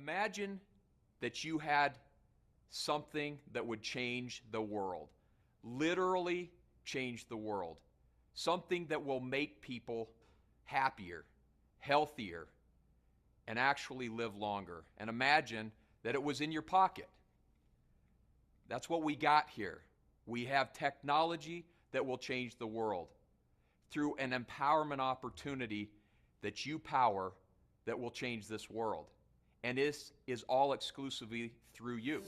Imagine that you had something that would change the world, literally change the world, something that will make people happier, healthier, and actually live longer. And imagine that it was in your pocket. That's what we got here. We have technology that will change the world through an empowerment opportunity that you power that will change this world. And this is all exclusively through you.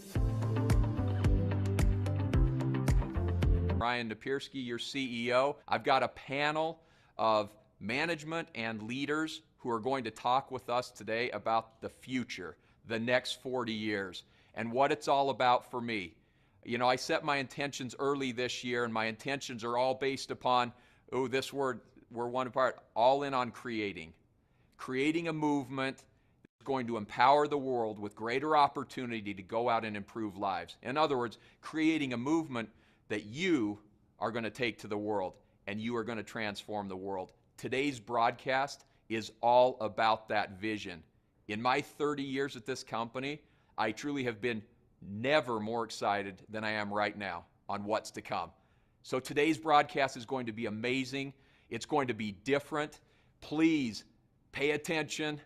Ryan Napierski, your CEO. I've got a panel of management and leaders who are going to talk with us today about the future, the next 40 years, and what it's all about for me. You know, I set my intentions early this year, and my intentions are all based upon, this word, we're one part, all in on creating. Creating a movement that's going to empower the world with greater opportunity to go out and improve lives. In other words, creating a movement that you are going to take to the world, and you are going to transform the world. Today's broadcast is all about that vision. In my 30 years at this company, I truly have been never more excited than I am right now on what's to come. So today's broadcast is going to be amazing. It's going to be different. Please pay attention,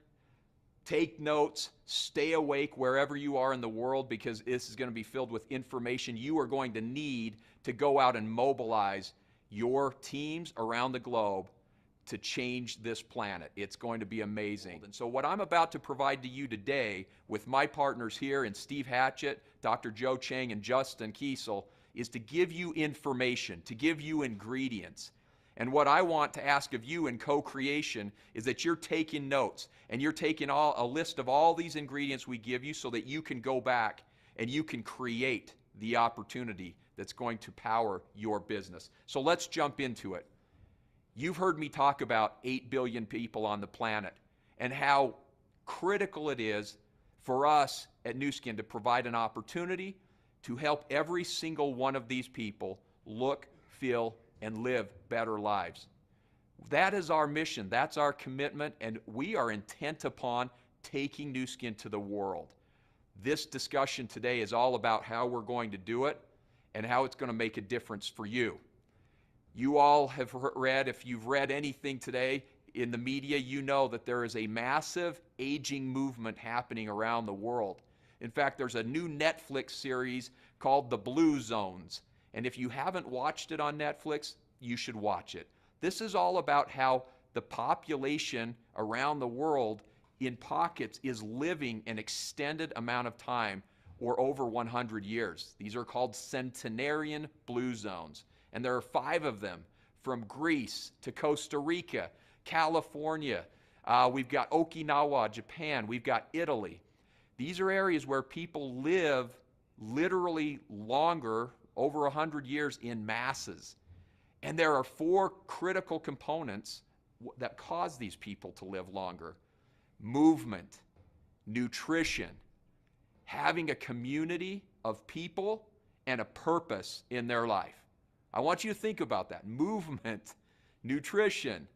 take notes, stay awake wherever you are in the world, because this is going to be filled with information you are going to need to go out and mobilize your teams around the globe to change this planet. It's going to be amazing. And so what I'm about to provide to you today with my partners here in Steve Hatchett, Dr. Joe Chang, and Justin Kiesel is to give you information, to give you ingredients. And what I want to ask of you in co-creation is that you're taking notes and you're taking a list of all these ingredients we give you so that you can go back and you can create the opportunity that's going to power your business. So let's jump into it. You've heard me talk about 8 billion people on the planet and how critical it is for us at Nu Skin to provide an opportunity to help every single one of these people look, feel, and live better lives. That is our mission, that's our commitment, and we are intent upon taking Nu Skin to the world. This discussion today is all about how we're going to do it and how it's going to make a difference for you. You all have read, if you've read anything today in the media, you know that there is a massive aging movement happening around the world. In fact, there's a new Netflix series called The Blue Zones. And if you haven't watched it on Netflix, you should watch it. This is all about how the population around the world in pockets is living an extended amount of time, or over 100 years. These are called centenarian blue zones. And there are 5 of them, from Greece to Costa Rica, California. We've got Okinawa, Japan. We've got Italy. These are areas where people live literally longer, over 100 years, in masses. And there are 4 critical components that cause these people to live longer: movement, nutrition, having a community of people, and a purpose in their life. I want you to think about that. Movement, nutrition,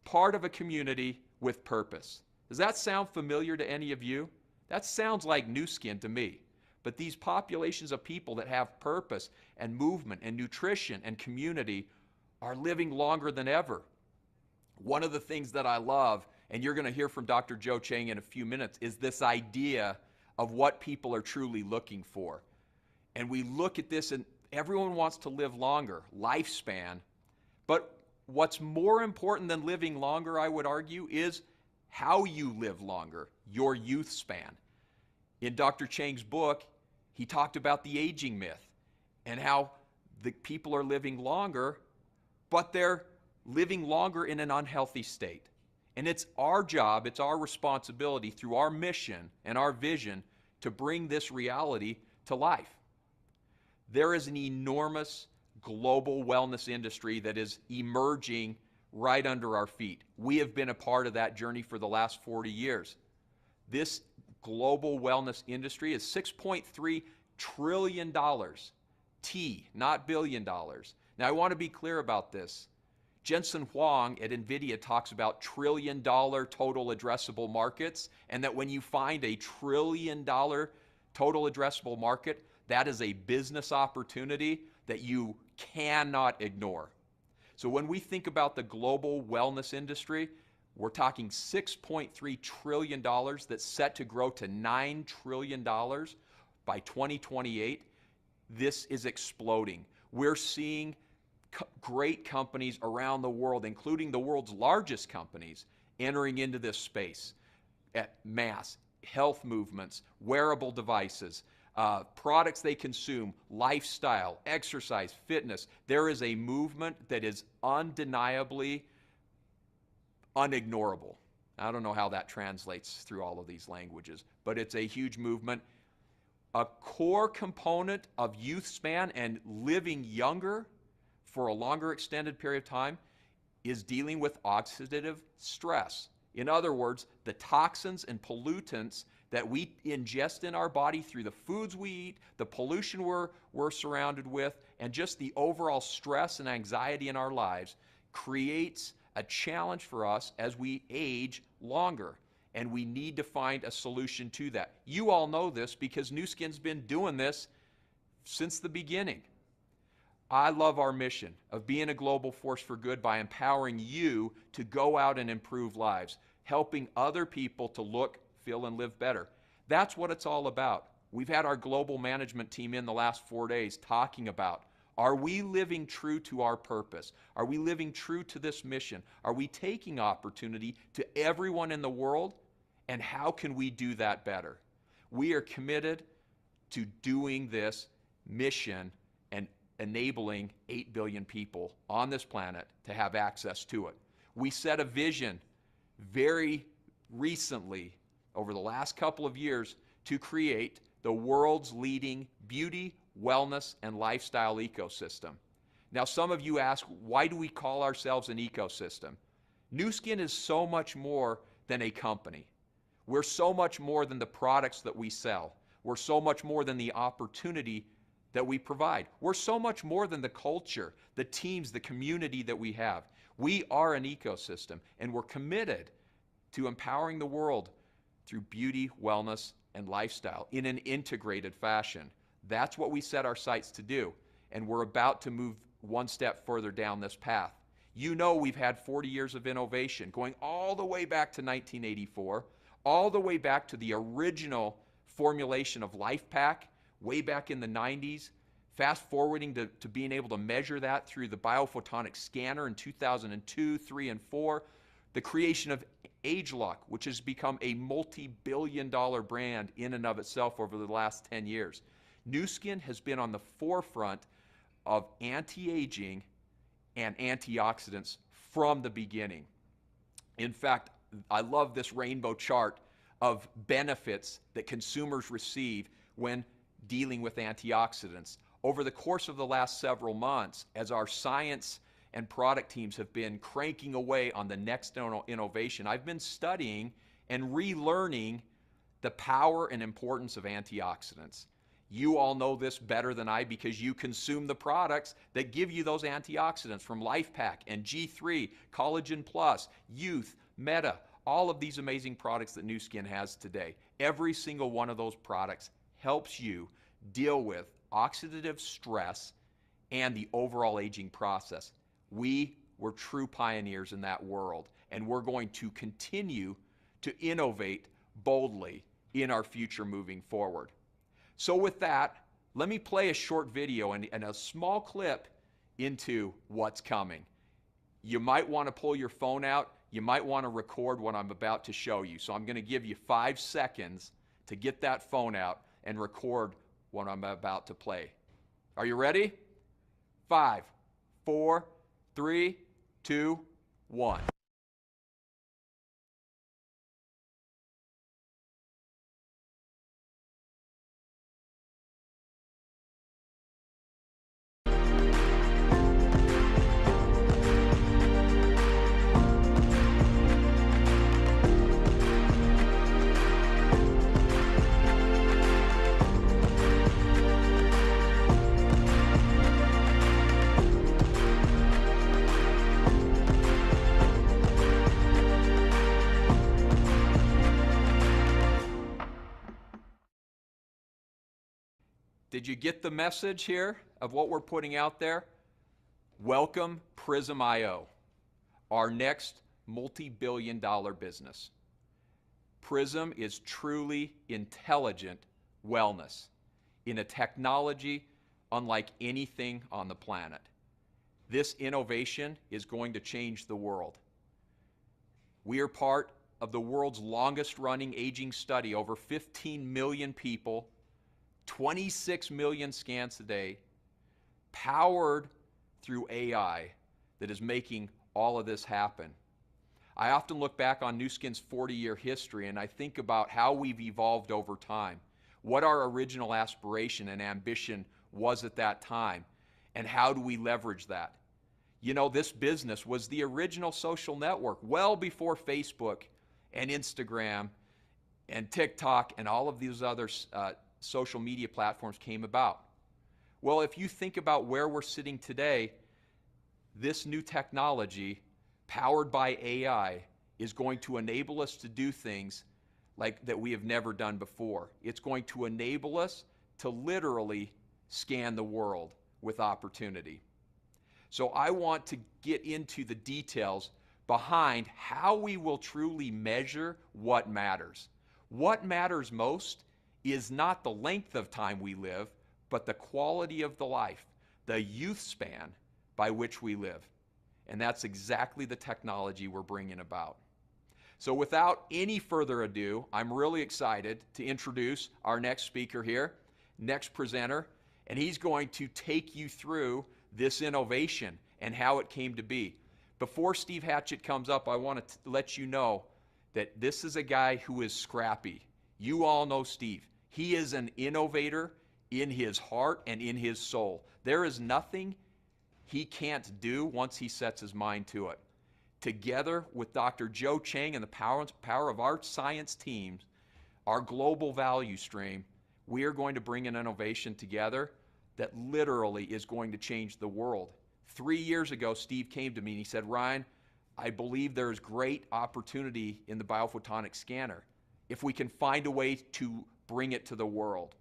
part of a community with purpose. Does that sound familiar to any of you? That sounds like Nu Skin to me. But these populations of people that have purpose and movement and nutrition and community are living longer than ever. One of the things that I love, and you're going to hear from Dr. Joe Chang in a few minutes, is this idea of what people are truly looking for. And we look at this, and everyone wants to live longer, lifespan. But what's more important than living longer, I would argue, is how you live longer, your youth span. In Dr. Chang's book, he talked about the aging myth and how the people are living longer, but they're living longer in an unhealthy state. And it's our job, it's our responsibility through our mission and our vision to bring this reality to life. There is an enormous global wellness industry that is emerging right under our feet. We have been a part of that journey for the last 40 years. This global wellness industry is $6.3 trillion. T, not billion dollars. Now I want to be clear about this. Jensen Huang at NVIDIA talks about trillion-dollar total addressable markets, and that when you find a trillion-dollar total addressable market, that is a business opportunity that you cannot ignore. So when we think about the global wellness industry, we're talking $6.3 trillion that's set to grow to $9 trillion by 2028. This is exploding. We're seeing great companies around the world, including the world's largest companies, entering into this space at mass. Health movements, wearable devices, products they consume, lifestyle, exercise, fitness. There is a movement that is undeniably unignorable. I don't know how that translates through all of these languages, but it's a huge movement. A core component of youth span and living younger for a longer extended period of time is dealing with oxidative stress. In other words, the toxins and pollutants that we ingest in our body through the foods we eat, the pollution we're surrounded with, and just the overall stress and anxiety in our lives creates a challenge for us as we age longer. And we need to find a solution to that. You all know this because Nu Skin's been doing this since the beginning. I love our mission of being a global force for good by empowering you to go out and improve lives, helping other people to look, feel, and live better. That's what it's all about. We've had our global management team in the last 4 days talking about, are we living true to our purpose? Are we living true to this mission? Are we taking opportunity to everyone in the world? And how can we do that better? We are committed to doing this mission and enabling 8 billion people on this planet to have access to it. We set a vision very recently, over the last couple of years, to create the world's leading beauty, wellness, and lifestyle ecosystem. Now, some of you ask, why do we call ourselves an ecosystem? Nu Skin is so much more than a company. We're so much more than the products that we sell. We're so much more than the opportunity that we provide. We're so much more than the culture, the teams, the community that we have. We are an ecosystem, and we're committed to empowering the world through beauty, wellness, and lifestyle in an integrated fashion. That's what we set our sights to do, and we're about to move one step further down this path. You know we've had 40 years of innovation, going all the way back to 1984, all the way back to the original formulation of LifePak, way back in the 90s, fast forwarding to being able to measure that through the biophotonic scanner in 2002, 3, and 4, the creation of ageLOC, which has become a multi-billion-dollar brand in and of itself over the last 10 years. Nu Skin has been on the forefront of anti-aging and antioxidants from the beginning. In fact, I love this rainbow chart of benefits that consumers receive when dealing with antioxidants. Over the course of the last several months, as our science and product teams have been cranking away on the next innovation, I've been studying and relearning the power and importance of antioxidants. You all know this better than I because you consume the products that give you those antioxidants from LifePak and G3, Collagen Plus, Youth, Meta, all of these amazing products that Nu Skin has today. Every single one of those products helps you deal with oxidative stress and the overall aging process. We were true pioneers in that world, and we're going to continue to innovate boldly in our future moving forward. So with that, let me play a short video and a small clip into what's coming. You might want to pull your phone out. You might want to record what I'm about to show you. So I'm going to give you 5 seconds to get that phone out and record what I'm about to play. Are you ready? 5, 4, 3, 2, 1. Did you get the message here of what we're putting out there? Welcome Prysm.io, our next multi-billion-dollar business. Prysm is truly intelligent wellness in a technology unlike anything on the planet. This innovation is going to change the world. We are part of the world's longest running aging study, over 15 million people, 26 million scans a day, powered through AI that is making all of this happen. I often look back on Nu Skin's 40-year history and I think about how we've evolved over time, what our original aspiration and ambition was at that time, and how do we leverage that. You know, this business was the original social network well before Facebook and Instagram and TikTok and all of these other social media platforms came about. Well, if you think about where we're sitting today, this new technology powered by AI is going to enable us to do things like that we have never done before. It's going to enable us to literally scan the world with opportunity. So I want to get into the details behind how we will truly measure what matters. What matters most is not the length of time we live, but the quality of the life, the youth span by which we live. And that's exactly the technology we're bringing about. So without any further ado, I'm really excited to introduce our next speaker here, next presenter, and he's going to take you through this innovation and how it came to be. Before Steve Hatchett comes up, I want to let you know that this is a guy who is scrappy. You all know Steve. He is an innovator in his heart and in his soul. There is nothing he can't do once he sets his mind to it. Together with Dr. Joe Chang and the power of our science teams, our global value stream, we are going to bring an innovation together that literally is going to change the world. 3 years ago, Steve came to me and he said, Ryan, I believe there is great opportunity in the biophotonic scanner if we can find a way to bring it to the world.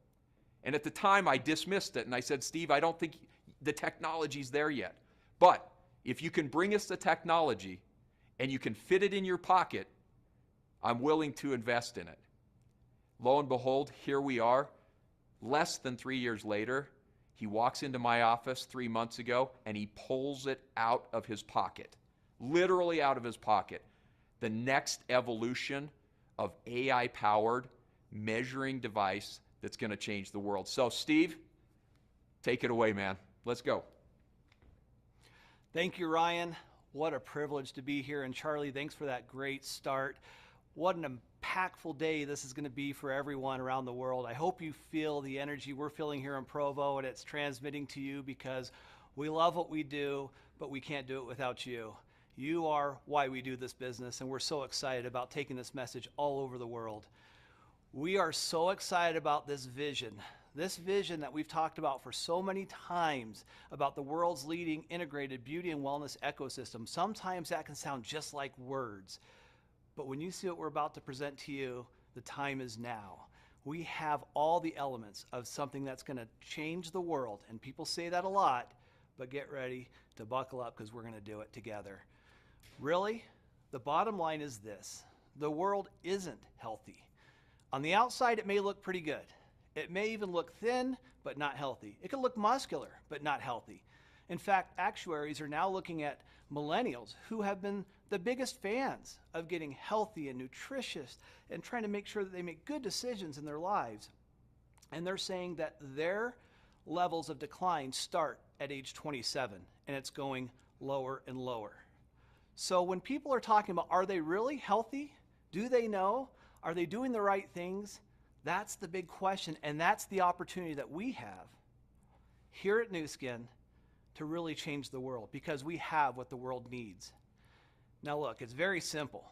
And at the time, I dismissed it and I said, Steve, I don't think the technology's there yet. But if you can bring us the technology and you can fit it in your pocket, I'm willing to invest in it. Lo and behold, here we are. Less than 3 years later, he walks into my office 3 months ago and he pulls it out of his pocket, literally out of his pocket. The next evolution of AI-powered measuring device that's going to change the world. So, Steve, take it away, man. Let's go. Thank you, Ryan. What a privilege to be here. And Charlie, thanks for that great start. What an impactful day this is going to be for everyone around the world. I hope you feel the energy we're feeling here in Provo and it's transmitting to you, because we love what we do, but we can't do it without you. You are why we do this business, and we're so excited about taking this message all over the world. We are so excited about this vision that we've talked about for so many times, about the world's leading integrated beauty and wellness ecosystem. Sometimes that can sound just like words, but when you see what we're about to present to you, the time is now. We have all the elements of something that's going to change the world, and people say that a lot, but get ready to buckle up because we're going to do it together. Really, the bottom line is this: the world isn't healthy. On the outside, it may look pretty good. It may even look thin, but not healthy. It could look muscular, but not healthy. In fact, actuaries are now looking at millennials who have been the biggest fans of getting healthy and nutritious and trying to make sure that they make good decisions in their lives. And they're saying that their levels of decline start at age 27, and it's going lower and lower. So when people are talking about, are they really healthy? Do they know? Are they doing the right things? That's the big question, and that's the opportunity that we have here at Nu Skin to really change the world, because we have what the world needs. Now look, it's very simple.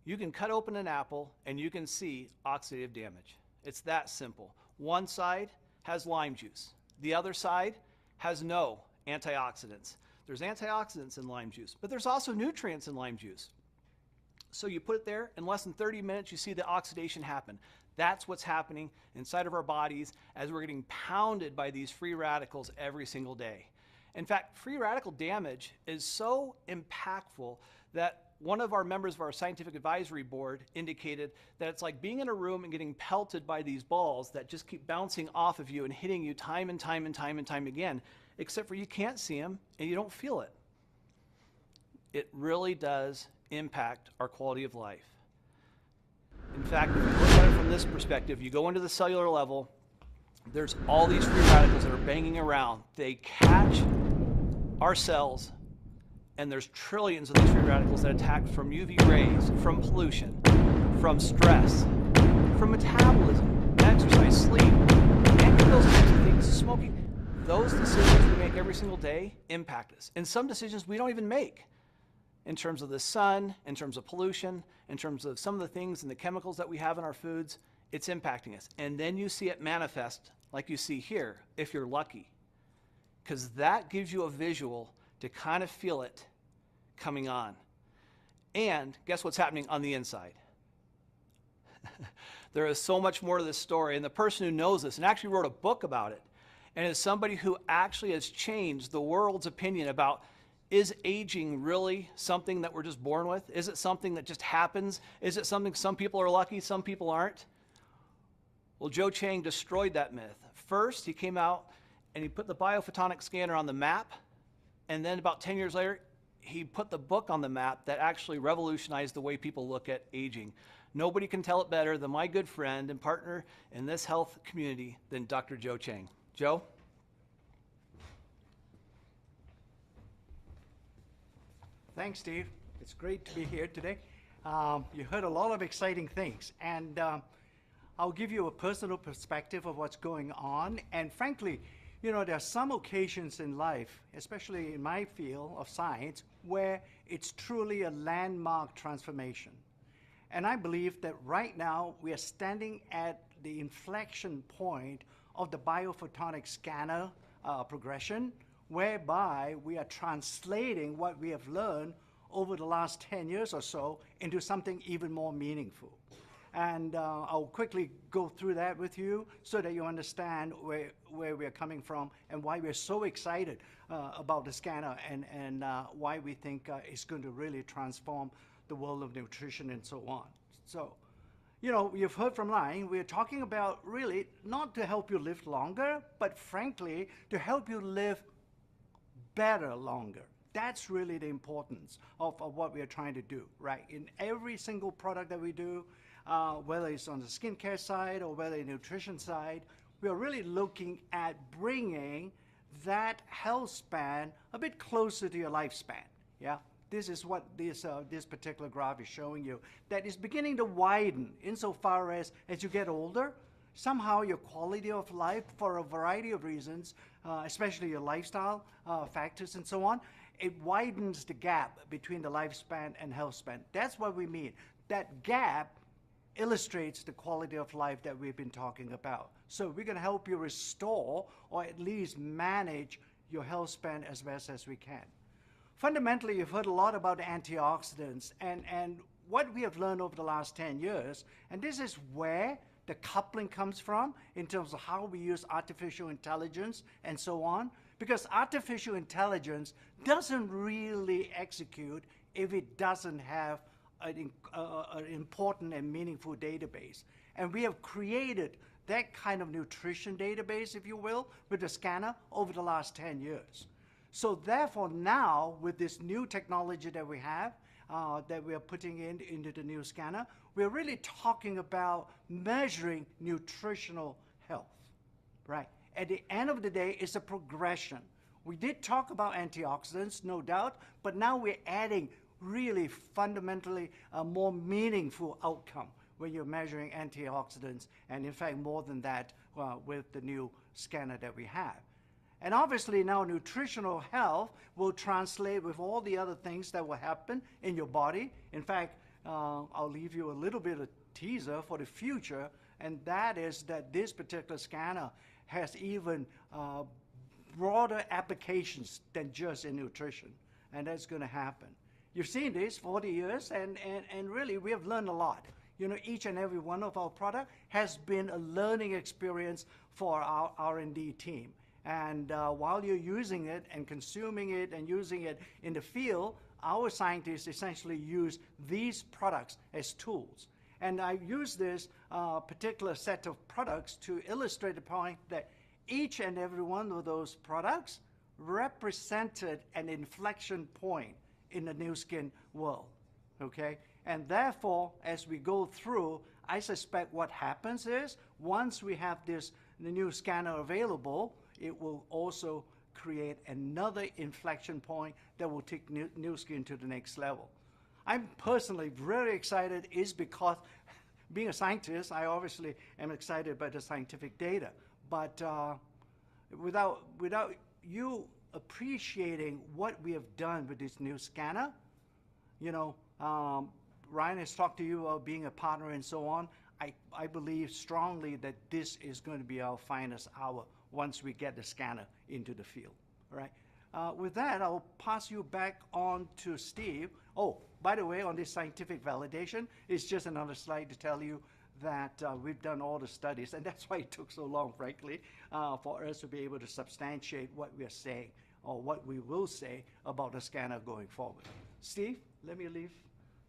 You can cut open an apple and you can see oxidative damage. It's that simple. One side has lime juice. The other side has no antioxidants. There's antioxidants in lime juice, but there's also nutrients in lime juice. So you put it there, in less than 30 minutes, you see the oxidation happen. That's what's happening inside of our bodies as we're getting pounded by these free radicals every single day. In fact, free radical damage is so impactful that one of our members of our scientific advisory board indicated that it's like being in a room and getting pelted by these balls that just keep bouncing off of you and hitting you time and time and time and time again, except for you can't see them and you don't feel it. It really does impact our quality of life. In fact, if you look at it from this perspective, you go into the cellular level, there's all these free radicals that are banging around. They catch our cells, and there's trillions of these free radicals that attack from UV rays, from pollution, from stress, from metabolism, exercise, sleep, any of those types of things, smoking. Those decisions we make every single day impact us. And some decisions we don't even make. In terms of the sun, in terms of pollution, in terms of some of the things and the chemicals that we have in our foods, it's impacting us. And then you see it manifest like you see here, if you're lucky. Because that gives you a visual to kind of feel it coming on. And guess what's happening on the inside? There is so much more to this story. And the person who knows this and actually wrote a book about it, and is somebody who actually has changed the world's opinion about, is aging really something that we're just born with? Is it something that just happens? Is it something some people are lucky, some people aren't? Well, Joe Chang destroyed that myth. First, he came out and he put the biophotonic scanner on the map, and then about 10 years later, he put the book on the map that actually revolutionized the way people look at aging. Nobody can tell it better than my good friend and partner in this health community than Dr. Joe Chang. Joe? Thanks, Steve. It's great to be here today. You heard a lot of exciting things, and I'll give you a personal perspective of what's going on. And frankly, you know, there are some occasions in life, especially in my field of science, where it's truly a landmark transformation. And I believe that right now we are standing at the inflection point of the biophotonic scanner progression, whereby we are translating what we have learned over the last 10 years or so into something even more meaningful. And I'll quickly go through that with you so that you understand where we're coming from and why we're so excited about the scanner, and why we think it's going to really transform the world of nutrition and so on. So, you know, you've heard from Lion, we're talking about really not to help you live longer, but frankly, to help you live better longer. That's really the importance of what we are trying to do, right? In every single product that we do, whether it's on the skincare side or whether the nutrition side, we are really looking at bringing that health span a bit closer to your lifespan, yeah? This is what this particular graph is showing you, that is beginning to widen insofar as you get older, somehow your quality of life, for a variety of reasons, especially your lifestyle factors and so on, it widens the gap between the lifespan and health span. That's what we mean. That gap illustrates the quality of life that we've been talking about. So we're going to help you restore or at least manage your health span as best as we can. Fundamentally, you've heard a lot about antioxidants and what we have learned over the last 10 years, and this is where the coupling comes from in terms of how we use artificial intelligence and so on, because artificial intelligence doesn't really execute if it doesn't have an important and meaningful database. And we have created that kind of nutrition database, if you will, with the scanner over the last 10 years. So therefore now, with this new technology that we have, that we are putting into the new scanner, we're really talking about measuring nutritional health, right? At the end of the day, it's a progression. We did talk about antioxidants, no doubt, but now we're adding really fundamentally a more meaningful outcome when you're measuring antioxidants, and in fact more than that with the new scanner that we have. And obviously now nutritional health will translate with all the other things that will happen in your body. In fact, I'll leave you a little bit of teaser for the future, and that is that this particular scanner has even broader applications than just in nutrition, and that's going to happen. you've seen this 40 years, and really we have learned a lot. You know, each and every one of our product has been a learning experience for our R&D team. And while you're using it and consuming it and using it in the field, our scientists essentially use these products as tools. And I use this particular set of products to illustrate the point that each and every one of those products represented an inflection point in the Nu Skin world, okay? And therefore, as we go through, I suspect what happens is, once we have the new scanner available, it will also create another inflection point that will take Nu Skin to the next level. I'm personally very excited is because being a scientist, I obviously am excited by the scientific data. But without you appreciating what we have done with this new scanner, you know, Ryan has talked to you about being a partner and so on. I believe strongly that this is going to be our finest hour once we get the scanner into the field. All right. With that, I'll pass you back on to Steve. Oh, by the way, on this scientific validation, it's just another slide to tell you that we've done all the studies, and that's why it took so long, frankly, for us to be able to substantiate what we are saying or what we will say about the scanner going forward. Steve, let me leave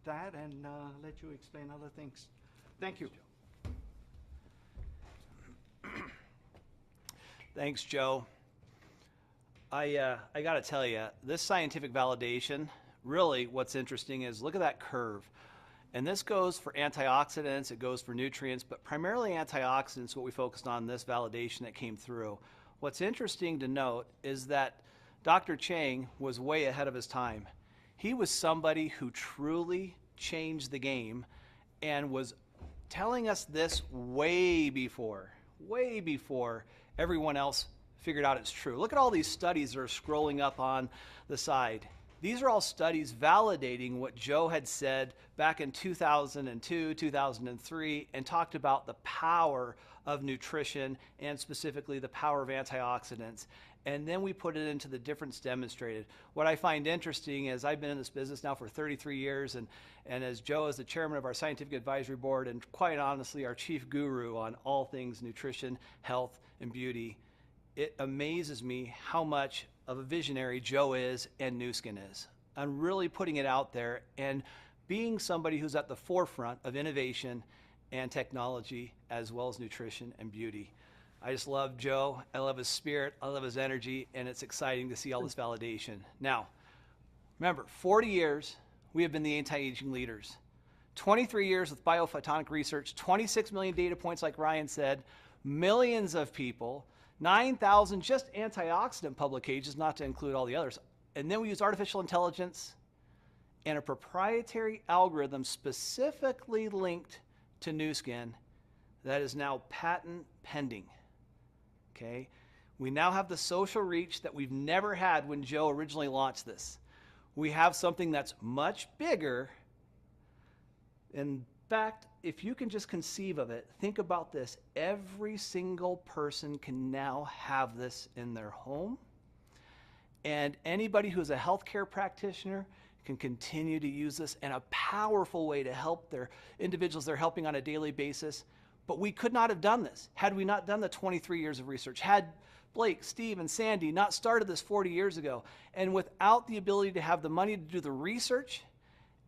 that and let you explain other things. Thank you. Thanks, Joe. I got to tell you, this scientific validation, really what's interesting is look at that curve. And this goes for antioxidants, it goes for nutrients, but primarily antioxidants, what we focused on, this validation that came through. What's interesting to note is that Dr. Chang was way ahead of his time. He was somebody who truly changed the game and was telling us this way before everyone else figured out it's true. Look at all these studies that are scrolling up on the side. These are all studies validating what Joe had said back in 2002, 2003, and talked about the power of nutrition and specifically the power of antioxidants. And then we put it into the difference demonstrated. What I find interesting is I've been in this business now for 33 years, and as Joe is the chairman of our scientific advisory board and quite honestly our chief guru on all things nutrition, health, and beauty, it amazes me how much of a visionary Joe is and Nu Skin is. I'm really putting it out there and being somebody who's at the forefront of innovation and technology as well as nutrition and beauty. I just love Joe. I love his spirit. I love his energy, and it's exciting to see all this validation. Now, remember, 40 years, we have been the anti-aging leaders. 23 years with biophotonic research, 26 million data points, like Ryan said, millions of people, 9,000 just antioxidant publications, not to include all the others. And then we use artificial intelligence and a proprietary algorithm specifically linked to Nu Skin that is now patent pending. Okay? We now have the social reach that we've never had when Joe originally launched this. We have something that's much bigger. In fact, if you can just conceive of it, think about this. Every single person can now have this in their home. And anybody who is a healthcare practitioner can continue to use this in a powerful way to help their individuals they're helping on a daily basis. But we could not have done this had we not done the 23 years of research, had Blake, Steve, and Sandy not started this 40 years ago. And without the ability to have the money to do the research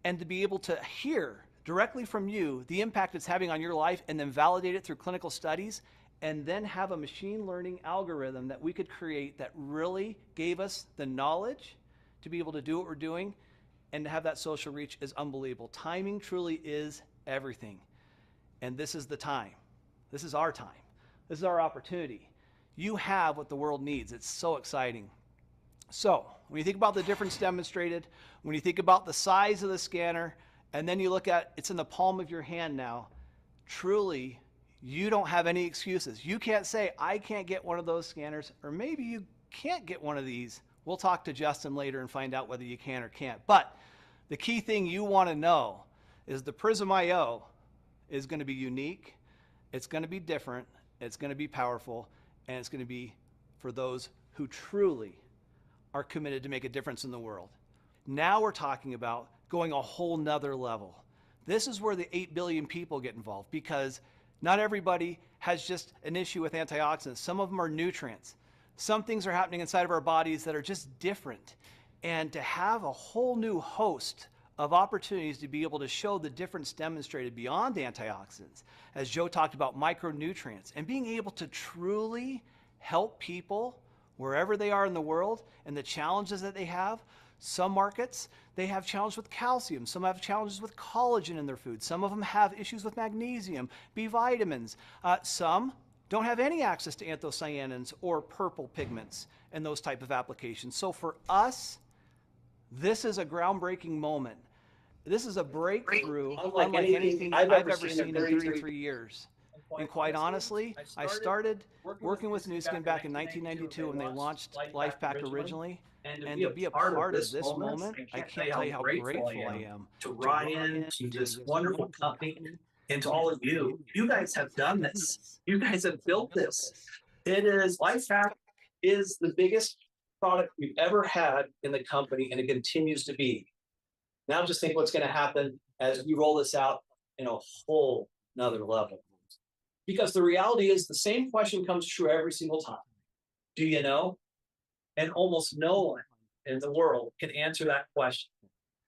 and to be able to hear directly from you the impact it's having on your life and then validate it through clinical studies and then have a machine learning algorithm that we could create that really gave us the knowledge to be able to do what we're doing and to have that social reach is unbelievable. Timing truly is everything. And this is the time. This is our time. This is our opportunity. You have what the world needs. It's so exciting. So when you think about the difference demonstrated, when you think about the size of the scanner, and then you look at it's in the palm of your hand now, truly, you don't have any excuses. You can't say, I can't get one of those scanners, or maybe you can't get one of these. We'll talk to Justin later and find out whether you can or can't. But the key thing you want to know is the Prysm IO is going to be unique, it's going to be different, it's going to be powerful, and it's going to be for those who truly are committed to make a difference in the world. Now we're talking about going a whole nother level. This is where the 8 billion people get involved, because not everybody has just an issue with antioxidants. Some of them are nutrients. Some things are happening inside of our bodies that are just different. And to have a whole new host of opportunities to be able to show the difference demonstrated beyond antioxidants, as Joe talked about micronutrients, and being able to truly help people wherever they are in the world and the challenges that they have. Some markets, they have challenges with calcium. Some have challenges with collagen in their food. Some of them have issues with magnesium, B vitamins. Some don't have any access to anthocyanins or purple pigments and those type of applications. So for us, this is a groundbreaking moment. This is a breakthrough unlike anything I've ever seen in 33 years. And quite honestly, I started working with Nu Skin back in 1992 when they launched Life Pack originally. And to be a part of this moment, I can't tell you how grateful I am to Ryan, to this wonderful company, and to all of you. You guys have done this. You guys have built this. It is, Life Pack is the biggest product we've ever had in the company, and it continues to be. Now just think what's going to happen as we roll this out in a whole nother level. Because the reality is the same question comes true every single time. Do you know? And almost no one in the world can answer that question.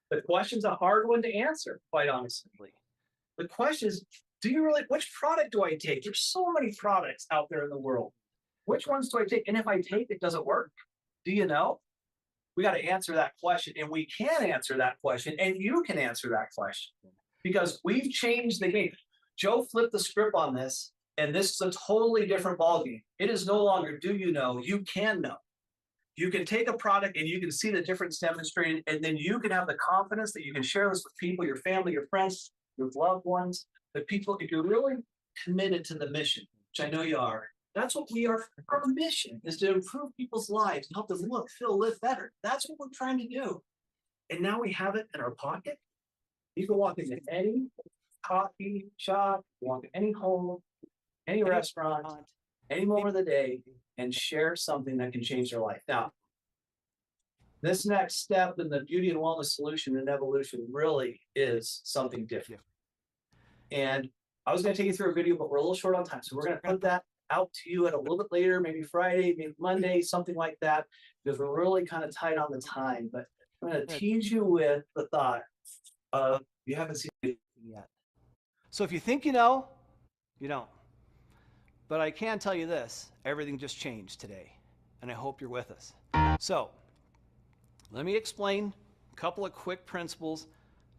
The question's a hard one to answer, quite honestly. The question is, do you really, which product do I take? There's so many products out there in the world. Which ones do I take? And if I take it, does it work? Do you know? We got to answer that question, and we can answer that question, and you can answer that question, because we've changed the game. Joe flipped the script on this, and this is a totally different ballgame. It is no longer do you know, you can know. You can take a product and you can see the difference demonstrated, and then you can have the confidence that you can share this with people, your family, your friends, your loved ones, the people, if you're really committed to the mission, which I know you are. That's what we are. Our mission is to improve people's lives and help them look, feel, live better. That's what we're trying to do. And now we have it in our pocket. You can walk into any coffee shop, walk into any home, any restaurant, any moment of the day, and share something that can change their life. Now, this next step in the beauty and wellness solution and evolution really is something different. And I was going to take you through a video, but we're a little short on time. So we're going to put that out to you at a little bit later, maybe Friday, maybe Monday, something like that, because we're really kind of tight on the time. But I'm going to tease you with the thought of, you haven't seen it yet. So if you think you know, you don't. But I can tell you this, everything just changed today, and I hope you're with us. So let me explain a couple of quick principles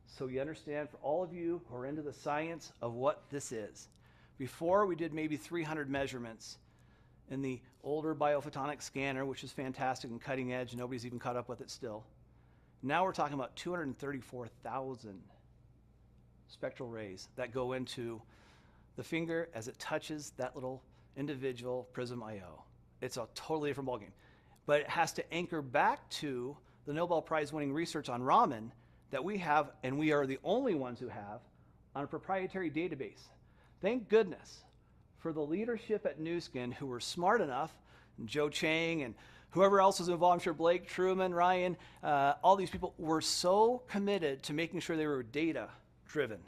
so you understand, for all of you who are into the science of what this is. Before, we did maybe 300 measurements in the older biophotonic scanner, which is fantastic and cutting edge. Nobody's even caught up with it still. Now we're talking about 234,000 spectral rays that go into the finger as it touches that little individual Prysm IO. It's a totally different ballgame. But it has to anchor back to the Nobel Prize winning research on Raman that we have, and we are the only ones who have, on a proprietary database. Thank goodness for the leadership at Nu Skin who were smart enough, and Joe Chang and whoever else was involved, I'm sure Blake, Truman, Ryan, all these people were so committed to making sure they were data driven.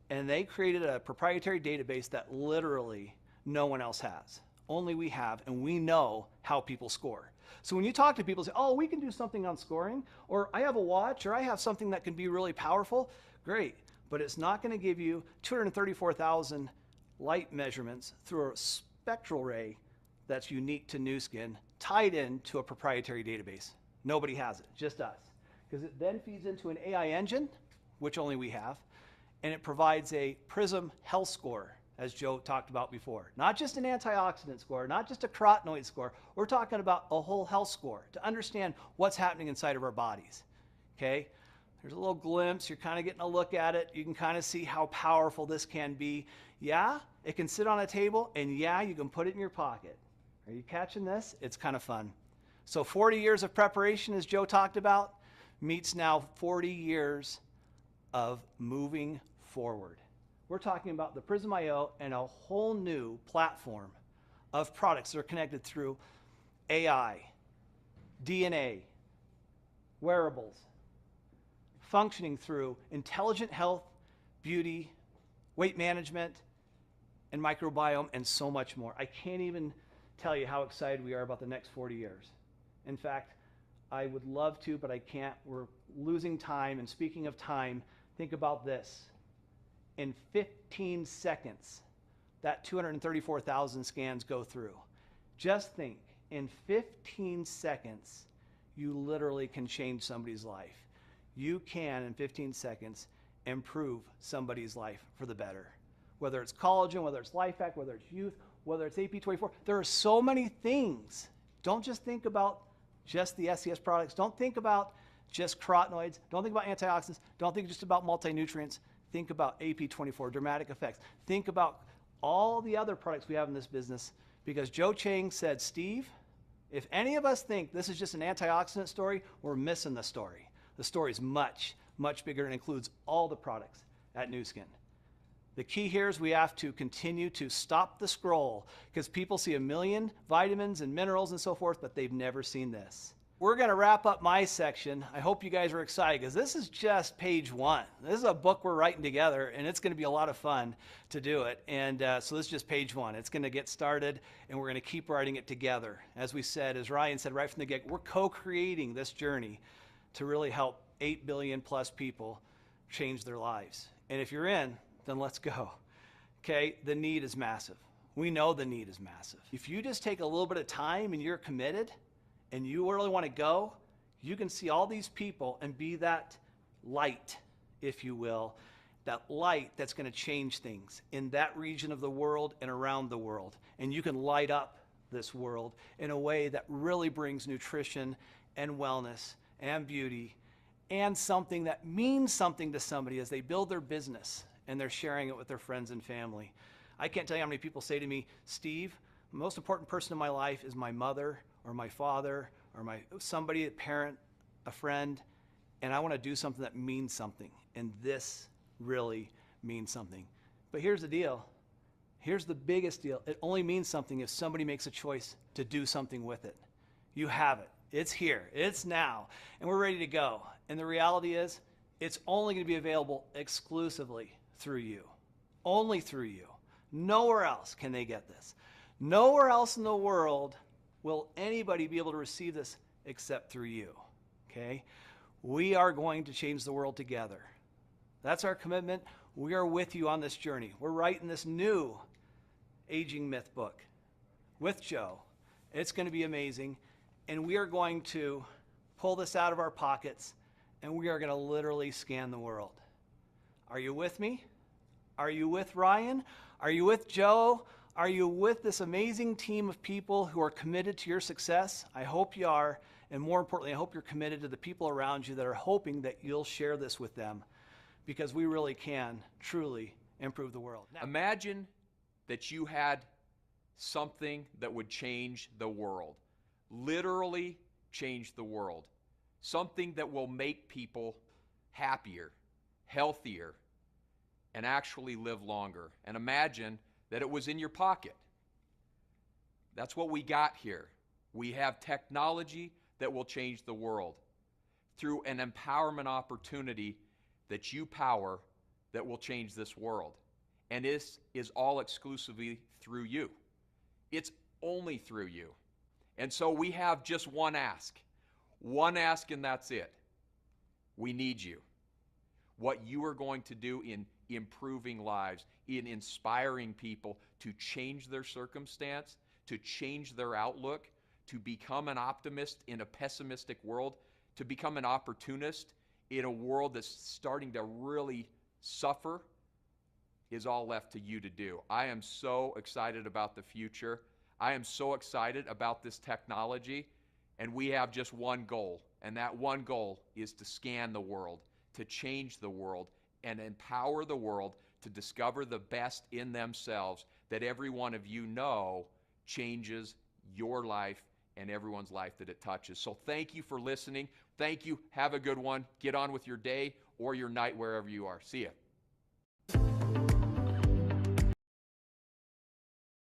And they created a proprietary database that literally no one else has. Only we have, and we know how people score. So when you talk to people, say, oh, we can do something on scoring, or I have a watch, or I have something that can be really powerful, great. But it's not going to give you 234,000 light measurements through a spectral ray that's unique to Nu Skin, tied into a proprietary database. Nobody has it, just us. Because it then feeds into an AI engine, which only we have, and it provides a Prysm health score, as Joe talked about before. Not just an antioxidant score, not just a carotenoid score. We're talking about a whole health score to understand what's happening inside of our bodies, okay? There's a little glimpse. You're kind of getting a look at it. You can kind of see how powerful this can be. Yeah, it can sit on a table, and yeah, you can put it in your pocket. Are you catching this? It's kind of fun. So 40 years of preparation, as Joe talked about, meets now 40 years of moving forward. We're talking about the Prysm IO and a whole new platform of products that are connected through AI, DNA, wearables, functioning through intelligent health, beauty, weight management, and microbiome, and so much more. I can't even tell you how excited we are about the next 40 years. In fact, I would love to, but I can't. We're losing time. And speaking of time, think about this. In 15 seconds, that 234,000 scans go through. Just think, in 15 seconds, you literally can change somebody's life. You can, in 15 seconds, improve somebody's life for the better. Whether it's collagen, whether it's Life Hack, whether it's youth, whether it's AP24, there are so many things. Don't just think about just the SCS products. Don't think about just carotenoids. Don't think about antioxidants. Don't think just about multi-nutrients. Think about AP24, dramatic effects. Think about all the other products we have in this business, because Joe Chang said, Steve, if any of us think this is just an antioxidant story, we're missing the story. The story is much, much bigger and includes all the products at Nu Skin. The key here is we have to continue to stop the scroll, because people see a million vitamins and minerals and so forth, but they've never seen this. We're going to wrap up my section. I hope you guys are excited, because this is just page 1. This is a book we're writing together, and it's going to be a lot of fun to do it. And so this is just page 1. It's going to get started, and we're going to keep writing it together. As we said, as Ryan said right from the get, we're co-creating this journey to really help 8 billion plus people change their lives. And if you're in, then let's go. Okay, the need is massive. We know the need is massive. If you just take a little bit of time and you're committed and you really want to go, you can see all these people and be that light, if you will, that light that's going to change things in that region of the world and around the world. And you can light up this world in a way that really brings nutrition and wellness and beauty and something that means something to somebody as they build their business and they're sharing it with their friends and family. I can't tell you how many people say to me, Steve, the most important person in my life is my mother or my father or somebody, a parent, a friend, and I want to do something that means something. And this really means something. But here's the deal. Here's the biggest deal. It only means something if somebody makes a choice to do something with it. You have it. It's here. It's now. And we're ready to go. And the reality is, it's only going to be available exclusively through you. Only through you. Nowhere else can they get this. Nowhere else in the world will anybody be able to receive this except through you. Okay? We are going to change the world together. That's our commitment. We are with you on this journey. We're writing this new Aging Myth book with Joe. It's going to be amazing. And we are going to pull this out of our pockets and we are going to literally scan the world. Are you with me? Are you with Ryan? Are you with Joe? Are you with this amazing team of people who are committed to your success? I hope you are. And more importantly, I hope you're committed to the people around you that are hoping that you'll share this with them, because we really can truly improve the world. Now, imagine that you had something that would change the world, literally change the world, something that will make people happier, healthier, and actually live longer. And imagine that it was in your pocket. That's what we got here. We have technology that will change the world through an empowerment opportunity that you power that will change this world. And this is all exclusively through you. It's only through you. And so we have just one ask, and that's it. We need you. What you are going to do in improving lives, in inspiring people to change their circumstance, to change their outlook, to become an optimist in a pessimistic world, to become an opportunist in a world that's starting to really suffer, is all left to you to do. I am so excited about the future. I am so excited about this technology, and we have just one goal, and that one goal is to scan the world, to change the world, and empower the world to discover the best in themselves that every one of you know changes your life and everyone's life that it touches. So thank you for listening. Thank you. Have a good one. Get on with your day or your night wherever you are. See ya.